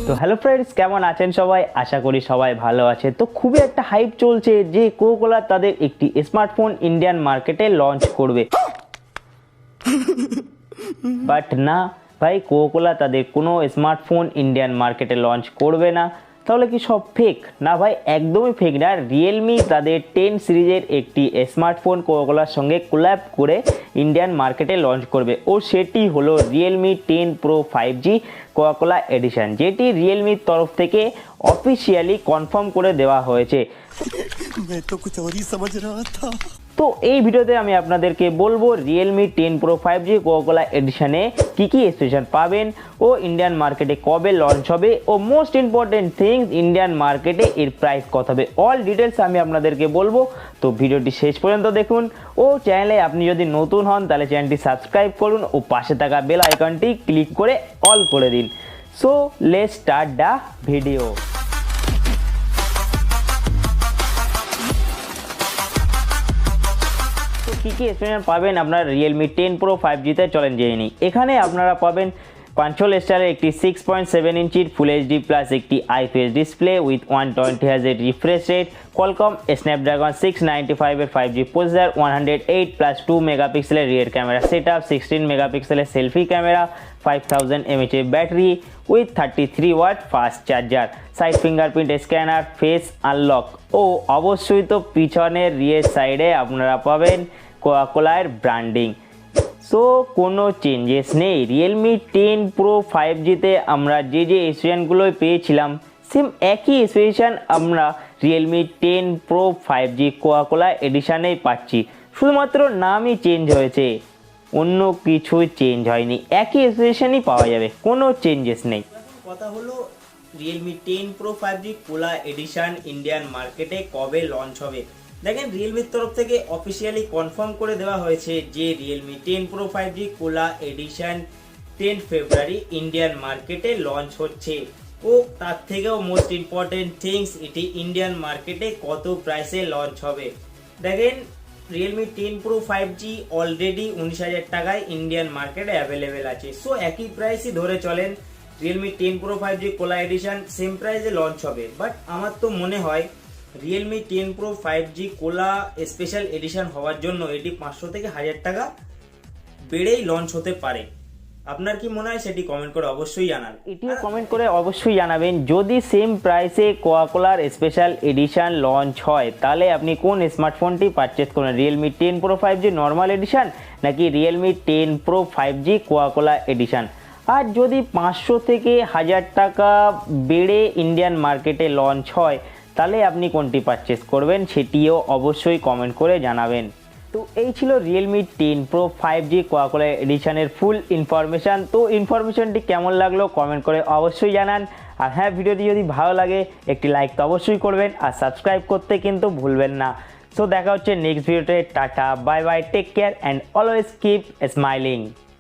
তো hello friends, কেমন আছেন সবাই? আশা করি সবাই ভালো আছে। তো খুবই একটা হাইপ চলছে যে কোকাকোলা তাদের একটি স্মার্টফোন ইন্ডিয়ান মার্কেটে লঞ্চ করবে। বাট না ভাই, কোকাকোলা তাদের কোনো স্মার্টফোন ইন্ডিয়ান মার্কেটে লঞ্চ করবে না। তাহলে কি সব ফেক? না ভাই, একদমই ফেক না। রিয়েলমি তাদের 10 সিরিজের একটি স্মার্টফোন কোকাকোলার সঙ্গে কোল্যাব করে ইন্ডিয়ান মার্কেটে লঞ্চ করবে, ও সেটি হলো Realme 10 pro 5G Coca Cola addition, যেটি রিয়েলমির তরফ থেকে অফিসিয়ালি কনফার্ম করে দেওয়া হয়েছে। তো এই ভিডিওতে আমি আপনাদেরকে বলবো রিয়েলমি 10 প্রো 5G কোকাকোলা এডিশনে কী কী স্পেশাল পাবেন, ও ইন্ডিয়ান মার্কেটে কবে লঞ্চ হবে, ও মোস্ট ইম্পর্টেন্ট থিংস ইন্ডিয়ান মার্কেটে এর প্রাইস কত হবে। অল ডিটেলস আমি আপনাদেরকে বলবো। তো ভিডিওটি শেষ পর্যন্ত দেখুন। ও চ্যানেলে আপনি যদি নতুন হন তাহলে চ্যানেলটি সাবস্ক্রাইব করুন ও পাশে থাকা বেল আইকনটি ক্লিক করে অল করে দিন। So let's start the video. কী কী স্পেশাল পাবেন আপনারা রিয়েলমি 10 প্রো 5G তে, চলেন জেনে নিই। এখানে আপনারা পাবেন 500 স্টারের একটি 6.7 ইঞ্চির ফুল এইচডি প্লাস একটি IPS display with 120 hertz refresh rate, Qualcomm Snapdragon 695 এর 5G প্রসেসর, 108 প্লাস 2 মেগাপিক্সেলের রিয়ার ক্যামেরা সেটআপ, 16 মেগাপিক্সেলের সেলফি ক্যামেরা, 5000 mAh এর battery with 33 watt fast charger, side fingerprint scanner, face unlock, ও অবশ্যই তো পিছনের রিয়ার সাইডে আপনারা পাবেন কোকাকোলার ব্র্যান্ডিং। সো কোনো চেঞ্জেস নেই। রিয়েলমি 10 প্রো 5Gতে আমরা যে স্পেশালগুলোই পেয়েছিলাম সেম একই স্পেশাল আমরা রিয়েলমি 10 প্রো 5G কোকাকোলা এডিশনেই পাচ্ছি, শুধুমাত্র নামই চেঞ্জ হয়েছে, অন্য কিছুই চেঞ্জ হয়নি। একই স্পেশালই পাওয়া যাবে, কোনো চেঞ্জেস নেই। কথা হলো রিয়েলমি 10 প্রো 5G কোলা এডিশন ইন্ডিয়ান মার্কেটে কবে লঞ্চ হবে। দেখেন, রিয়েলমির তরফ থেকে অফিসিয়ালি কনফার্ম করে দেওয়া হয়েছে যে রিয়েলমি 10 প্রো 5G কোলা এডিশন 10 ফেব্রুয়ারি ইন্ডিয়ান মার্কেটে লঞ্চ হচ্ছে। ও তার থেকেও মোস্ট ইম্পর্টেন্ট থিংস, এটি ইন্ডিয়ান মার্কেটে কত প্রাইসে লঞ্চ হবে। দেখেন, রিয়েলমি 10 প্রো 5G অলরেডি 19,000 টাকায় ইন্ডিয়ান মার্কেটে অ্যাভেলেবেল আছে। সো একই প্রাইসই ধরে চলেন, রিয়েলমি 10 প্রো 5G কোলা এডিশন সেম প্রাইসে লঞ্চ হবে। বাট আমার তো মনে হয় রিয়েলমি 10 প্রো 5G কোলা স্পেশাল এডিশন হওয়ার জন্য এটি 500 থেকে 1000 টাকা বেড়েই লঞ্চ হতে পারে। আপনার কি মনে হয় সেটি কমেন্ট করে অবশ্যই জানান। এটিও কমেন্ট করে অবশ্যই জানাবেন। যদি সেম প্রাইসে কোকাকোলার স্পেশাল এডিশন লঞ্চ হয় তাহলে আপনি কোন স্মার্টফোনটি পারচেজ করবেন, Realme 10 pro 5G normal edition নাকি Realme 10 pro 5G Coca Cola edition. আর যদি 500 থেকে 1000 টাকা বেড়ে ইন্ডিয়ান মার্কেটে লঞ্চ হয় তাহলে আপনি কোনটি পারচেস করবেন সেটিও অবশ্যই কমেন্ট করে জানাবেন। তো এই ছিল রিয়েলমি 10 প্রো 5G কোকাকোলা এডিশনের ফুল ইনফরমেশান। তো ইনফরমেশনটি কেমন লাগলো কমেন্ট করে অবশ্যই জানান। আর হ্যাঁ, ভিডিওটি যদি ভালো লাগে একটি লাইক তো অবশ্যই করবেন, আর সাবস্ক্রাইব করতে কিন্তু ভুলবেন না। সো দেখা হচ্ছে নেক্সট ভিডিওতে। Tata, bye bye, take care and always keep smiling.